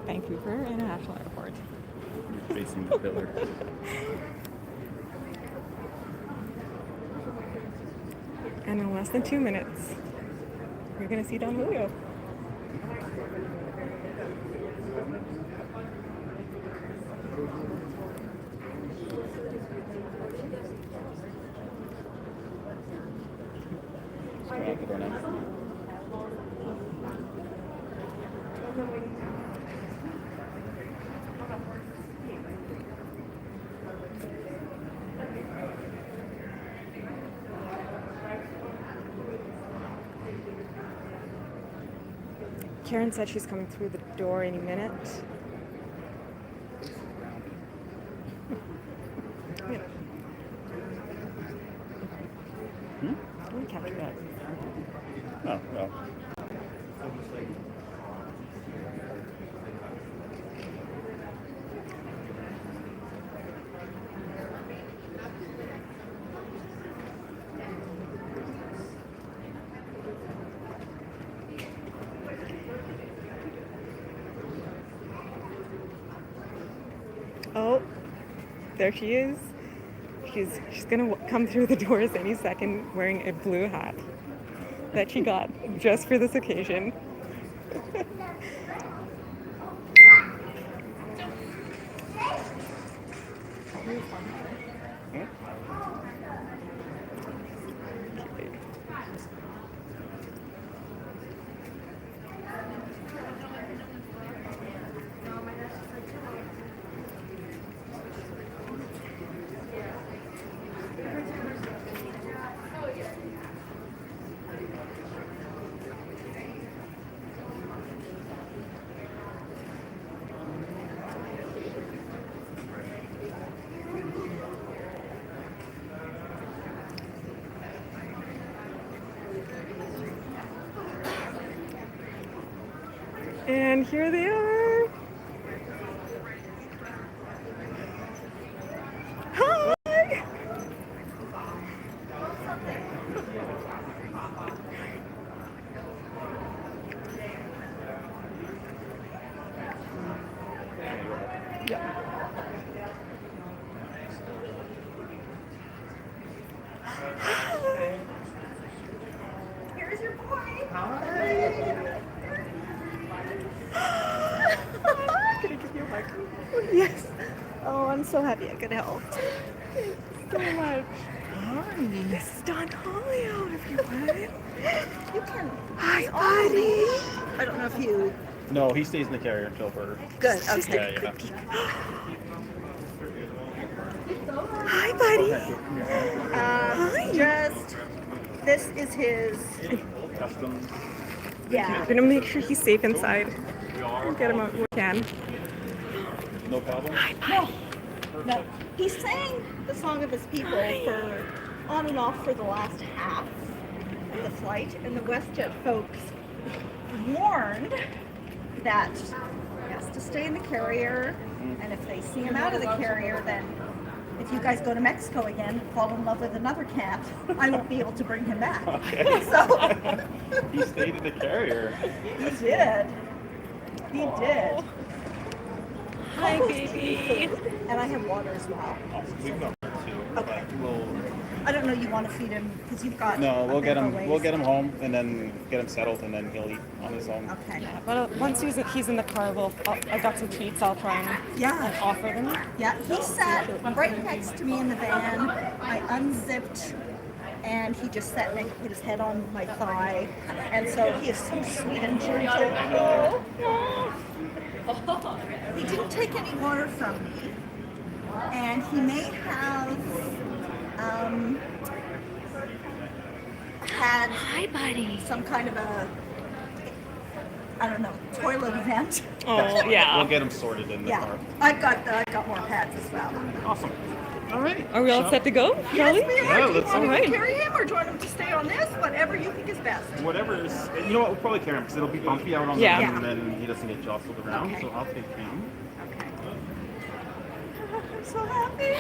Vancouver International Airport. You're facing the pillar. And in less than 2 minutes, we're going to see Don Julio. Karen said she's coming through the door any minute. Let me capture that. Oh, well. Oh, there she is. She's gonna come through the doors any second wearing a blue hat that she got just for this occasion. And here they are. Hi! Yeah. Here's your boy. Can I give you a hug? Yes. Oh, I'm so happy I could help. Thanks so much. Hi. This is Don Julio, everyone. You can. Hi, buddy. I don't know if you. No, he stays in the carrier until we're... Good. Just Okay. a Yeah, quick yeah. peek. Hi, buddy. Hi. Just. This is his. Customs. Yeah. I'm gonna make sure he's safe inside. Get him out when we can. No problem? No. No. He sang the song of his people for on and off for the last half of the flight, and the WestJet folks warned that he has to stay in the carrier, and if they see him out of the carrier, then if you guys go to Mexico again, fall in love with another cat, I won't be able to bring him back. Okay. So He stayed in the carrier. he did. He did. Hi, Almost baby. any food, and I have water as well. We've got two. Okay. We'll... I don't know. You want to feed him because you've got. No, a we'll bit get of a him. ways. We'll get him home and then get him settled, and then he'll eat on his own. Okay. Yeah, but once he's in the car, I got some treats. I'll try and Yeah. offer them. Yeah. He sat right next to me in the van. I unzipped, and he just sat next, put his head on my thigh, and so he is so sweet and gentle. He didn't take any water from me, and he may have had Hi, buddy. some kind of a, I don't know, toilet event. Oh, We'll yeah. get him sorted in the Yeah, car. I've got more pads as well. Awesome. All right. Are we all set to go, Charlie? Yes, we are. Yeah, Do you let's- want me alright. to carry him, or do you want him to stay on this? Whatever you think is best. Whatever is, you know what? We'll probably carry him because it'll be bumpy out on Yeah. the Yeah. and then he doesn't get jostled around. Okay. So I'll take him. Okay. I'm so happy.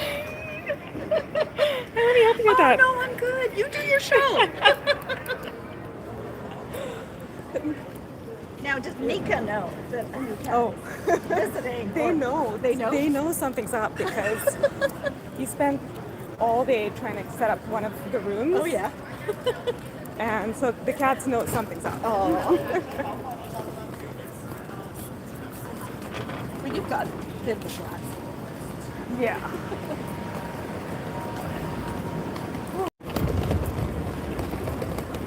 How are you helping with that? Oh no, I'm good. You do your show. Now, does Mika know that the new cat Oh, is visiting? they or- know. They know? They know something's up because he spent all day trying to set up one of the rooms. Oh, yeah. And so the cats know something's up. Oh. Well, you've got him the glass. Yeah.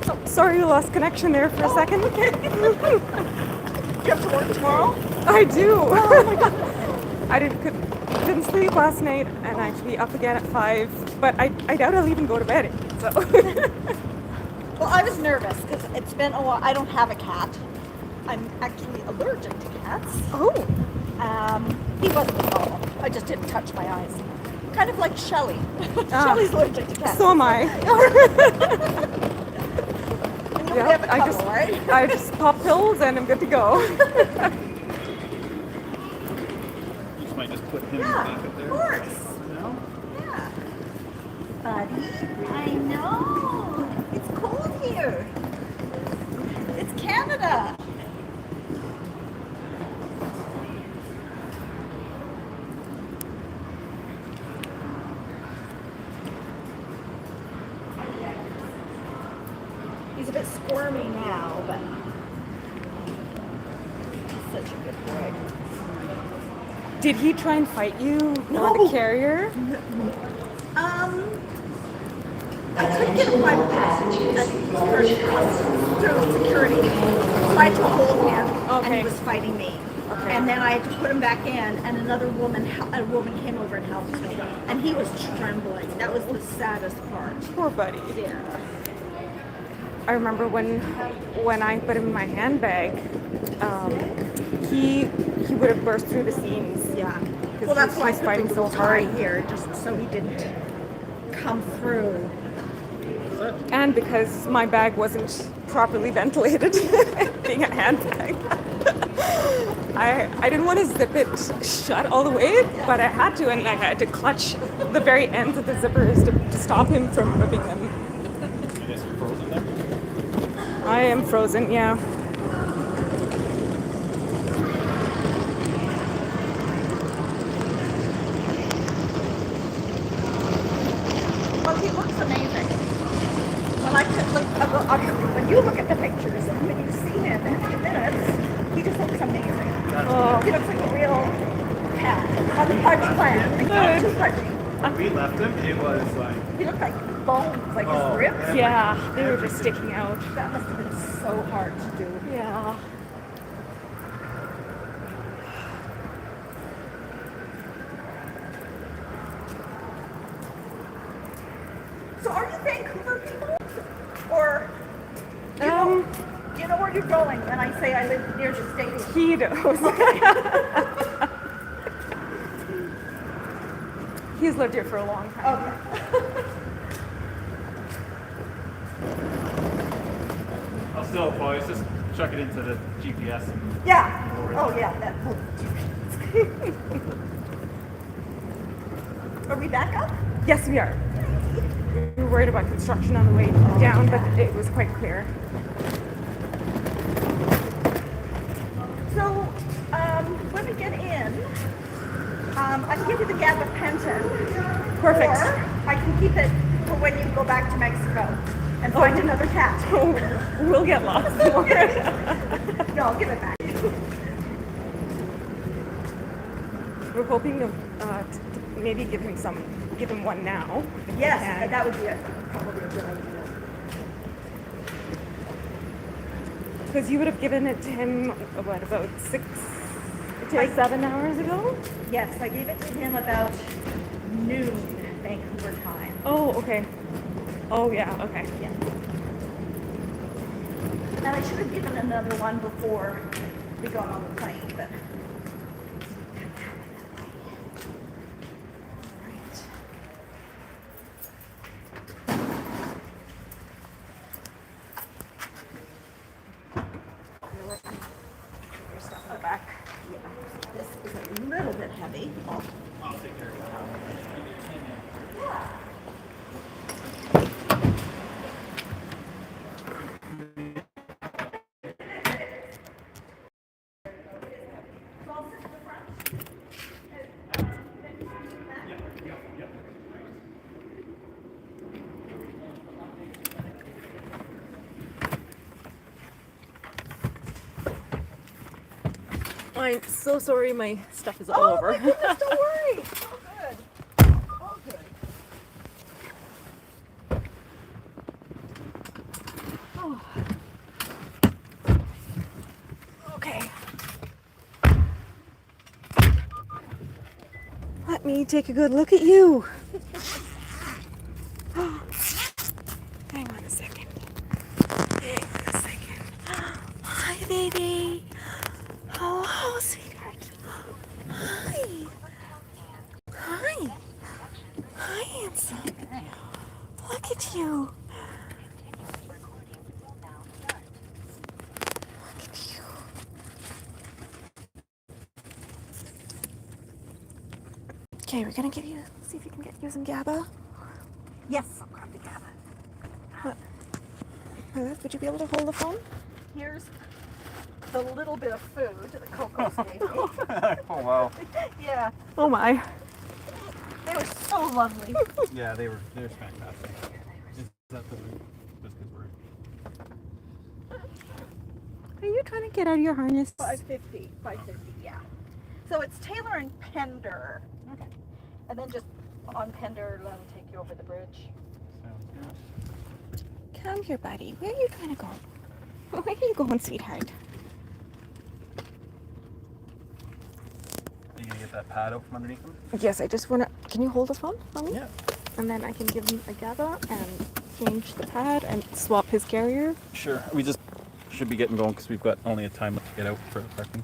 Oh, sorry, we lost connection there for a second. Okay. You have to work tomorrow? I do. Oh, my God. I couldn't sleep last night, and I should be up again at 5. But I doubt I'll even go to bed. So. Well, I was nervous because it's been a while. I don't have a cat. I'm actually allergic to cats. Oh. He wasn't at all. I just didn't touch my eyes. Kind of like Shelley. Shelley's allergic to cats. So am I. And we have a couple, right? I just pop pills and I'm good to go. You just might just put him Yeah, back up there. of course. For now. Yeah. Buddy, I know. It's cold here. It's Canada. He's a bit squirmy now, but he's such a good boy. Did he try and fight you No. or the carrier? I couldn't get my through security. So I had to hold him, and Okay. he was fighting me. Okay. And then I had to put him back in, and a woman came over and helped me, and he was trembling. That was the saddest part. Poor buddy. Yeah. I remember when I put him in my handbag, he would have burst through the seams. Yeah. Because Well, that's he's why I put fighting the so little hard. tie here, just so he didn't come through. And because my bag wasn't properly ventilated, being a handbag. I didn't want to zip it shut all the way, but I had to, and I had to clutch the very ends of the zippers to stop him from ripping them. You guys are frozen there? I am frozen, yeah. Well, he looks amazing. When you look at the pictures and when you see him in a few minutes, he just looks amazing. Oh. He looks like a real cat on the Pudge clan. Like, not too pudgy. When we left him, it was like, He looked like bones, like Oh, his ribs. Yeah, they were just sticking out. That must have been so hard to do. Yeah. So are you Vancouver people? Or do you know where you're going when I say I live near the stadium? He knows. He's lived here for a long time. Okay. I'll still, boys, just chuck it into the GPS. Yeah. Oh, yeah. Are we back up? Yes, we are. We were worried about construction on the way down, but it was quite clear. So, when we get in, I can give you the gabapentin. Perfect. Or I can keep it for when you go back to Mexico and find another cat. We'll get lost more. No, I'll give it back. We're hoping to maybe give him one now. if we Yes, can. that would be probably a good idea. Because you would have given it to him, what, about 6 to 7 hours ago? Yes, I gave it to him about noon Vancouver time. Oh, okay. Oh, yeah, okay. Yeah. And I should have given another one before we got on the plane, but. Right. Your stuff in the back. Yeah. This is a little bit heavy. I'll take care of it. Yeah. I'm so sorry, my stuff is all over. Oh my goodness, don't worry. All good. All good. Oh. Okay. Let me take a good look at you. Hang on a second. Hang on a second. Hi, baby. Oh, sweetheart. Hi. Hi. Hi, handsome. Look at you. Look at you. Okay, we're gonna see if we can get you some GABA. Yes, I'll grab the GABA. Would you be able to hold the phone? Here's the little bit of food that Coco's gave me. Oh wow. Yeah, Oh my. they were so lovely. Yeah, they're fantastic. Is that the biscuits were? Are you trying to get out of your harness? 550, yeah. So it's Taylor and Pender. Okay. And then just on Pender, let them take you over the bridge. Sounds good. Come here, buddy. Where are you trying to go? Where are you going, sweetheart? Are you gonna get that pad out from underneath them? Yes, I just want to... Can you hold the phone for me? Yeah. And then I can give him a GABA and change the pad and swap his carrier. Sure. We just should be getting going because we've got only a time left to get out for parking.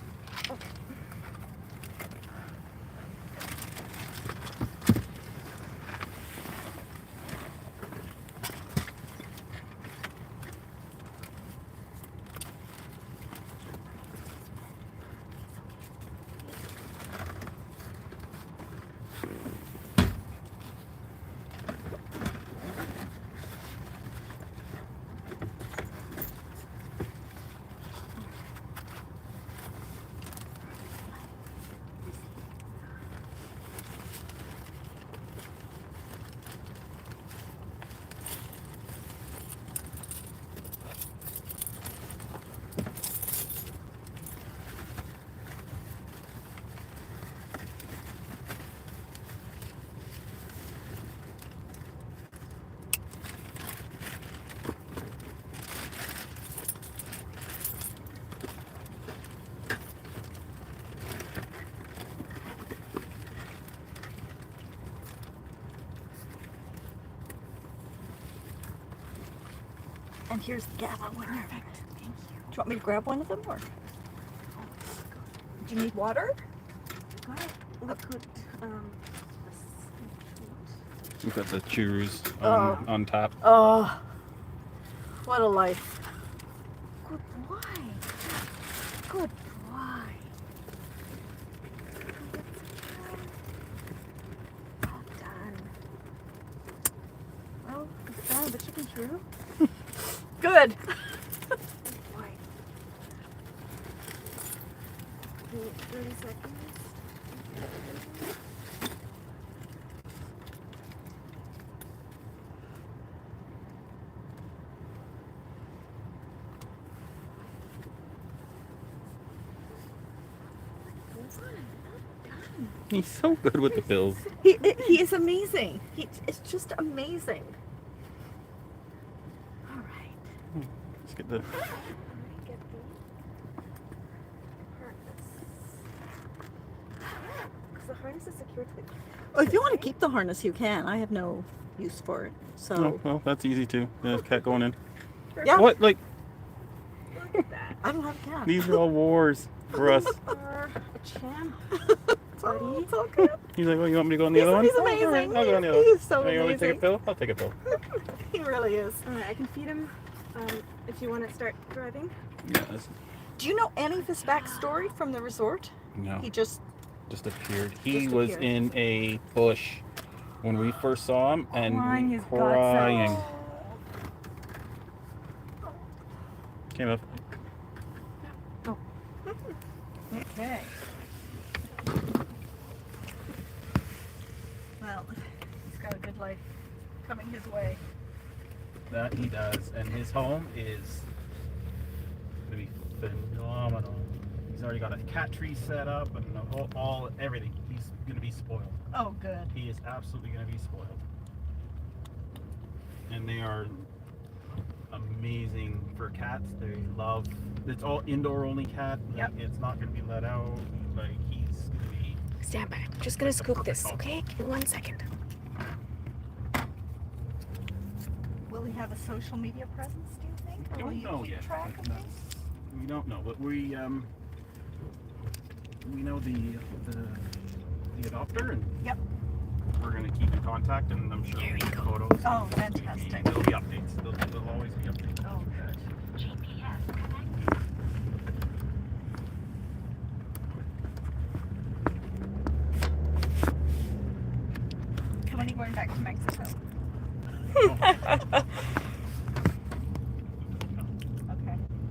And here's the GABA one. Perfect. Thank you. Do you want me to grab one of them or? Do you need water? Look good. We've got the churros on top. Oh, what a life. Good boy. Good boy. Well done. Well, it's done. The chicken churro. Good. Boy. 30 seconds. He's so good with the pills. He is amazing. It's just amazing. All right. Let's get the... Get the harness. Because the harness is secured to the... Oh, if you want to keep the harness, you can. I have no use for it. So. Oh, well, that's easy too. Yeah, cat going in. Yeah. What? Like, Look at that. I don't have a cat. these are all wars for us. For a channel. Oh, it's all good. He's like, oh, you want me to go on the other one? He's Oh, all right, amazing. I'll go on the other one. He's so Oh, you want me to take a amazing. pill? I'll take a pill. He really is. Alright, I can feed him if you want to start driving. Yeah, that's... Do you know any of his backstory from the resort? No, He just. just appeared. He Just was appeared. in a bush when we first saw him and Crying his guts out. crying. Came up. Okay. Well, he's got a good life coming his way. That he does, and his home is going to be phenomenal. He's He's already got a cat tree set up and everything. He's going to be spoiled. Oh, good. He is absolutely going to be spoiled. And they are amazing for cats. They love. It's all indoor only cat. Yep. It's not going to be let out. Like he's going to be. Stand by. I'm just gonna scoop this, okay? Give me 1 second. Will he have a social media presence, do you think? We Or will don't you know keep yet. track of things? We don't know, but we know the adopter, and Yep. we're going to keep in contact, and I'm sure There we we'll get go. photos. Oh, fantastic. There'll be updates. There'll always be updates. Oh, good. When are you going back to Mexico? Okay.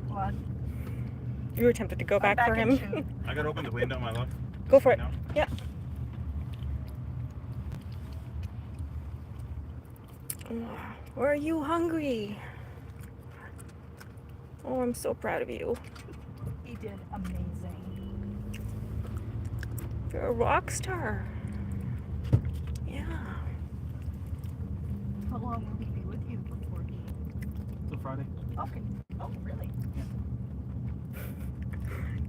Well, You were tempted to go I'm back for in him. June. I got to open the window, my love. Go for it. No? Yeah. Were you hungry? Oh, I'm so proud of you. He did amazing. You're a rock star. Yeah. How long will he be with you before he? Till Friday. Okay. Oh, really?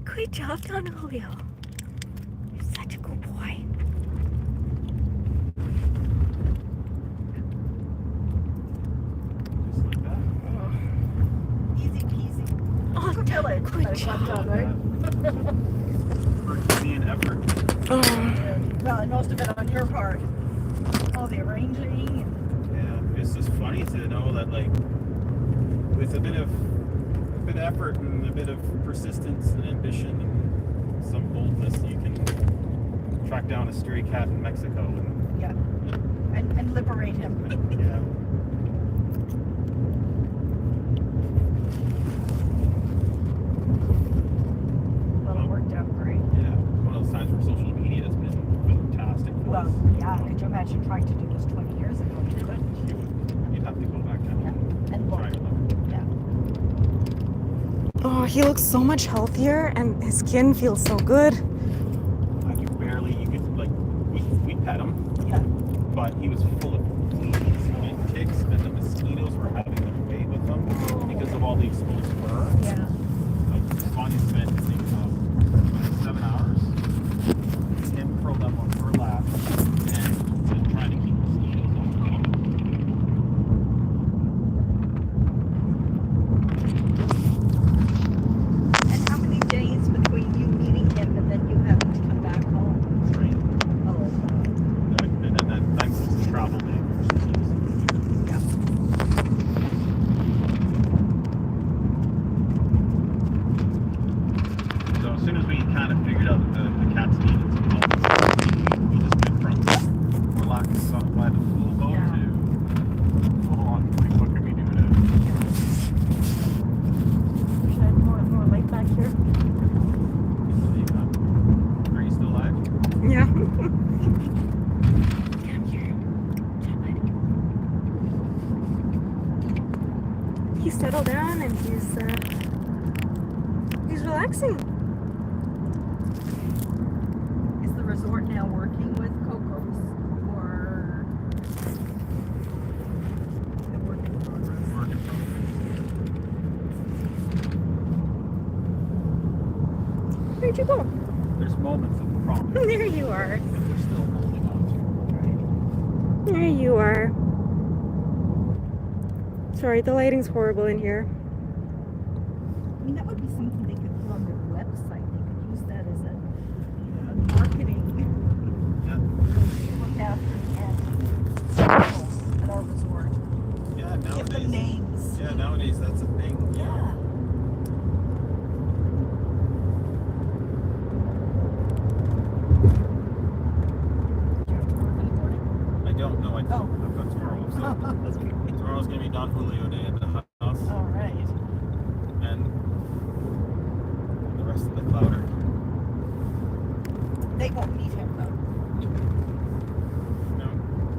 Good job, Don Julio. You're such a good boy. Just like that. Easy peasy. Oh, Village. good That's job. done, right? Herculean effort. Oh, Well, and most of it on your part. All the arranging. Yeah, it's just funny to know that, like, with a bit of effort and a bit of persistence and ambition and some boldness, you can track down a stray cat in Mexico and Yeah. And liberate him. yeah. Well, it worked out great. Yeah, one of those times where social media has been fantastic. for Well, us. yeah. Could you imagine trying to do this 20 years ago? You couldn't. You'd have to go back Yeah. and And try look. it out. Yeah. oh, he looks so much healthier and his skin feels so good. I could barely, you could, like, we pet him, Yeah. but he was full of fleas and ticks, and the mosquitoes were having their way with him because of all the exposed fur. Yeah. Like, Sonia spent, I think, 7 hours, him curled up on her lap, and just trying to keep mosquitoes off of him. And how many days between you meeting him and then you having to come back home? Right? Oh, And then that's the travel day. yeah. So as soon as we kind of figured out that the cats needed some help, we just went from relax by the pool boat Yeah. to full on, like, what can we do to Should I have more light back here? Are you still alive? Yeah. Come here. He's settled down and he's relaxing. Is the resort now working with Cocos or the work in progress? Work in progress. Where'd you go? There's moments of promise There you are. that we're still holding on to. There you are. Sorry, the lighting's horrible in here. I mean, that would be something they could put on their website. They could use that as a marketing Yeah. look after the animals at our resort. Yeah, Give them nowadays. names. Yeah, nowadays that's a thing. Yeah. Do you have to work in the morning? I don't know. I've Oh. got tomorrow. So That's okay. tomorrow's gonna be Don Julio day at the house, All right. and the rest of the clouder. They won't meet him though. No,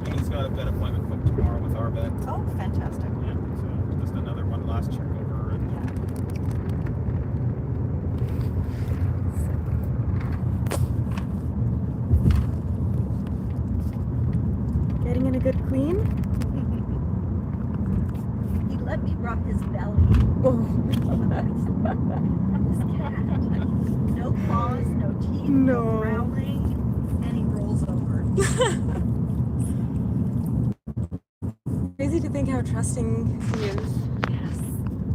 and he's got a vet appointment booked tomorrow with our vet. Oh, fantastic. Yeah, so just another one last check over, and good clean. He let me rub his belly. Oh. This cat. No claws, no teeth, No. no growling, and he rolls over. Crazy to think how trusting he is. Yes.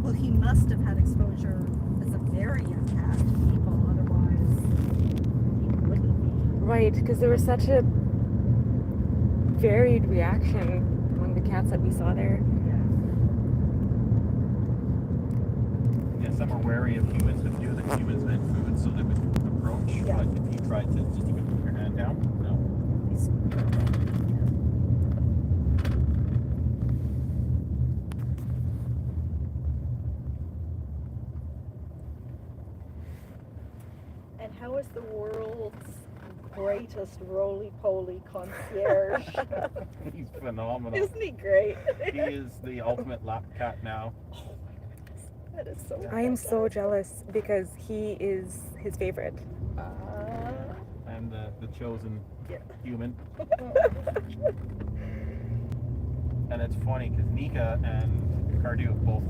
Well, he must have had exposure as a very young cat to people, otherwise he wouldn't be. Right, because there was such a varied reaction among the cats that we saw there. Yeah, some are wary of humans, but few of the humans meant food, so they would approach. Yeah. But if you tried to just even put your hand down, no. And how is the world's greatest roly-poly concierge? He's phenomenal. Isn't he great? He is the ultimate lap cat now. Oh my goodness, that is so. I am so jealous because he is his favorite. And the chosen human. And it's funny because Nika and Cardew both,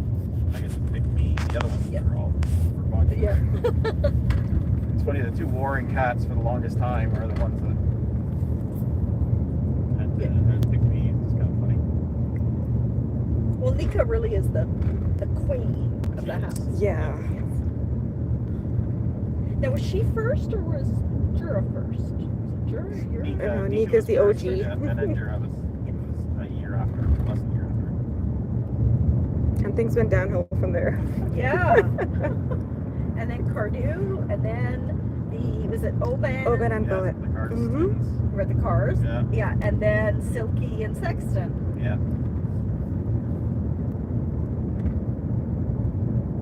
I guess, picked me. The other ones are all for fun. Yeah. It's funny, the two warring cats for the longest time are the ones that had picked me. It's kind of funny. Well, Nika really is the queen of the house. Yeah. Now, was she first or was Jura first? Jura? No, Nika Nika's was the first, OG. And then Jura was a year after, less than a year after. And things went downhill from there. Yeah. And then Cardew, and then was it Oban? Oban and Yeah, Bullet. the Cars Mhm. twins. Were the cars? Yeah. Yeah, and then Silky and Sexton. Yeah.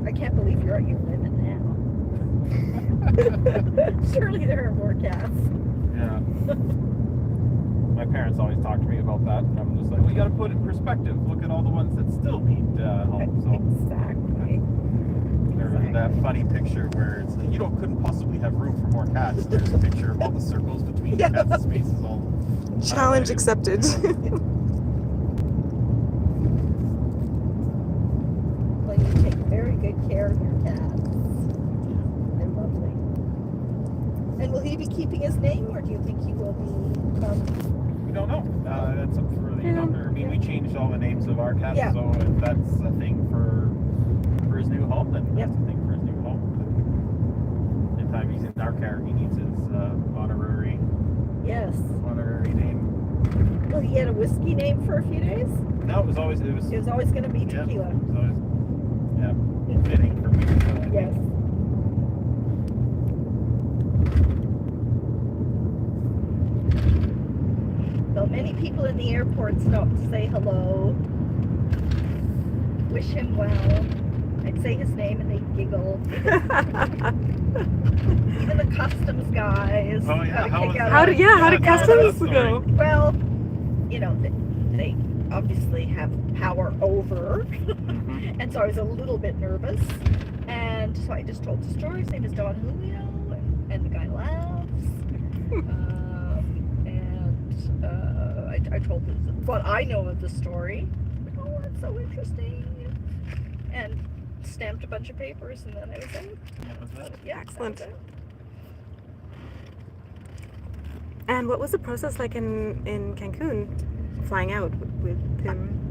I can't believe you're at your limit now. Surely there are more cats. Yeah. My parents always talk to me about that, and I'm just like, well, you got to put it in perspective. Look at all the ones that still need homes. So Exactly. there's that funny picture where it's like, couldn't possibly have room for more cats. There's a picture of all the circles between the cats' spaces all Challenge highlighted. accepted. Well, you take very good care of your cats. They're lovely. And will he be keeping his name, or do you think he will be? We don't know. That's up for the Yeah. owner. I mean, we changed all the names of our cats, Yeah. so if that's a thing for his new home, then Yep. that's a thing for his new home. But anytime he's in our care, he needs his honorary Yes. name. Well, he had a whiskey name for a few days. No, it was always It was always going to be yeah, tequila. it was always fitting for me. Yes. So many people in the airport stopped to say hello, wish him well. I'd say his name and they'd giggle. Even the customs guys. Oh, yeah, how was kick that? out. How did Yeah, customs story. go? Well, they obviously have power over. Mhm. And so I was a little bit nervous. And so I just told the story. His name is Don Julio. And the guy laughs. I told what I know of the story. Oh, that's so interesting. And stamped a bunch of papers, and then I was in. Yeah, was that? Yeah, Excellent. that was it. And what was the process like in Cancun, flying out with him?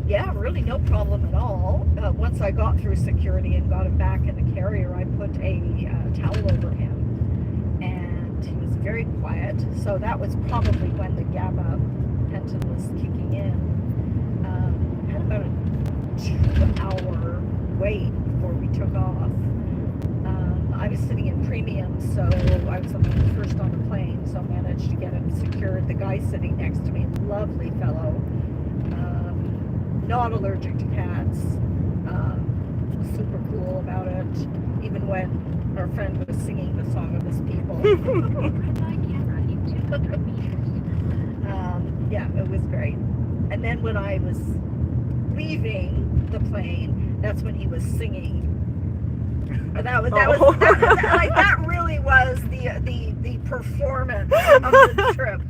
Yeah, really no problem at all. Once I got through security and got him back in the carrier, I put a towel over him, and he was very quiet. So that was probably when the gabapentin was kicking in. Had about a 2-hour wait before we took off. I was sitting in premium, so I was the first on the plane, so I managed to get him secured. The guy sitting next to me, lovely fellow, not allergic to cats, super cool about it, even when our friend was singing the song of his people. Yeah, it was great. And then when I was leaving the plane, that's when he was singing. That really was the performance of the trip.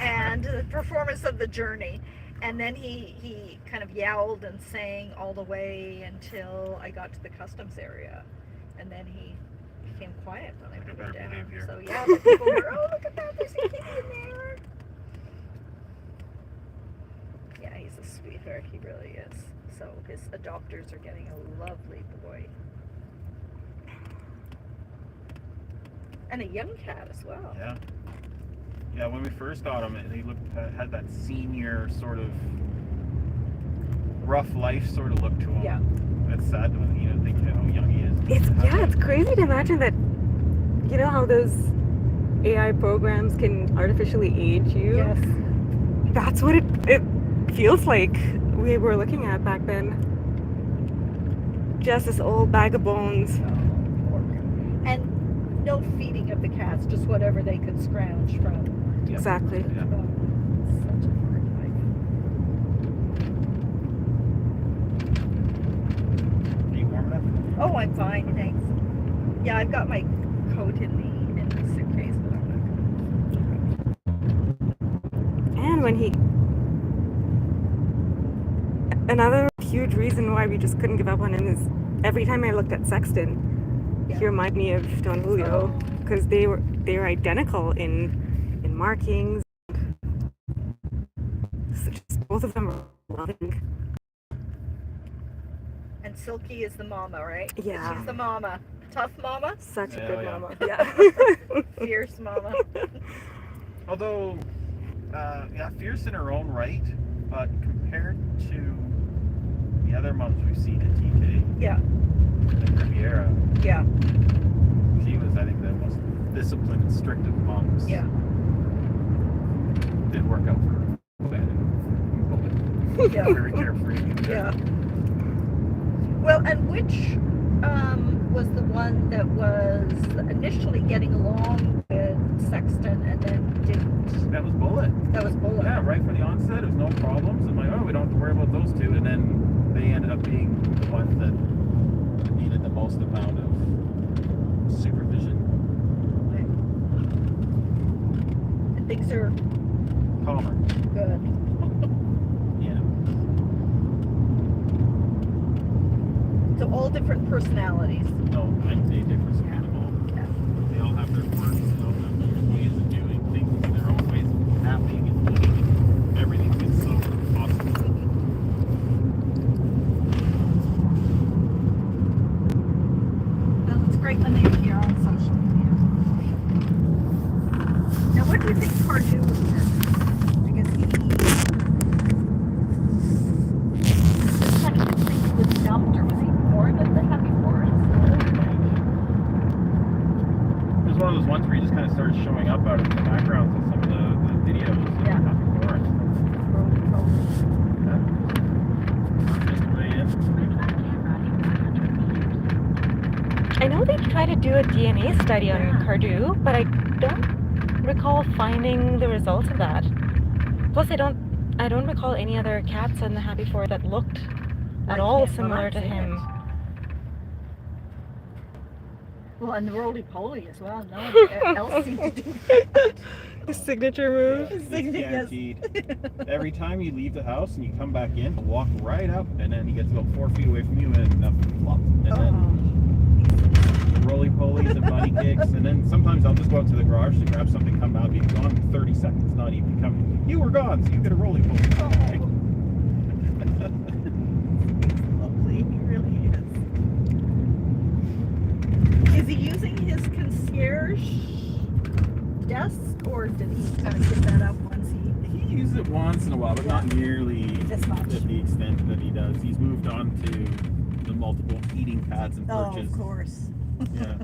and the performance of the journey. And then he kind of yelled and sang all the way until I got to the customs area. And then he became quiet when I put it down. Behavior. So yeah, the people were, oh, look at that, there's a kitty in there. Yeah, he's a sweetheart, he really is. So his adopters are getting a lovely boy. And a young cat as well. Yeah. Yeah, when we first got him, he had that senior sort of rough life sort of look to him. Yeah. It's sad when you think how young he is. It's crazy to imagine that. You know how those AI programs can artificially age you? Yes. That's what it feels like we were looking at back then. Just this old bag of bones. And no feeding of the cats, just whatever they could scrounge from. Yep. Exactly. Yeah. Oh, such a hard life. Are you warm enough? Oh, I'm fine, thanks. Yeah, I've got my coat in the suitcase, but I'm And when he... Another huge reason why we just couldn't give up on him is every time I looked at Sexton, Yeah. he reminded me of Don Julio, because they were identical in markings. So just both of them are loving. And Silky is the mama, right? Yeah. She's the mama. Tough mama, Such a Yeah, good yeah. mama. Yeah. fierce mama. Although, yeah, fierce in her own right, but compared to the other moms we've seen at TK, Yeah, and Riviera, yeah, she was, I think, the most disciplined and strict of moms. yeah. Did work out for her. But Yeah. very carefree. Yeah. Well, and which was the one that was initially getting along with Sexton and then didn't? That was Bullet. That was Bullet. Yeah, right from the onset, there was no problems. I'm like, oh, we don't have to worry about those two. And then they ended up being the ones that needed the most amount of supervision. And things are Calmer. good. Yeah. So all different personalities. No, I'd say difference between them all. Yeah. They all have their quirks, they all have their ways of doing things, their own ways of happening and eating, and everything is so awesome. Well, it's great when they appear on social media. Now, what do you think Cardew was in? I guess he kind of didn't think he was dumped, or was he born with the Happy Forest? It was one of those ones where he just kind of started showing up out of the backgrounds of some of the videos of Yeah. Happy Forest. Just right in. I know they tried to do a DNA study on Cardew, but I don't recall finding the results of that. Plus, I don't recall any other cats in the Happy Forest that looked at all similar to him. Well, and the roly-poly as well. No one else seemed to do that. His signature move. It's Yes. guaranteed. Every time you leave the house and you come back in, he'll walk right up, and then he gets about 4 feet away from you, and nothing flop. And then roly-polies and bunny kicks, and then sometimes I'll just go out to the garage to grab something, come out, be gone in 30 seconds, not even coming. You were gone, so you get a roly-poly. Lovely, he really is. Is he using his concierge desk, or did he kind of give that up once he? He uses it once in a while, but not nearly This much. at the extent that he does. He's moved on to the multiple eating pads and Oh, perches. of course. Yeah.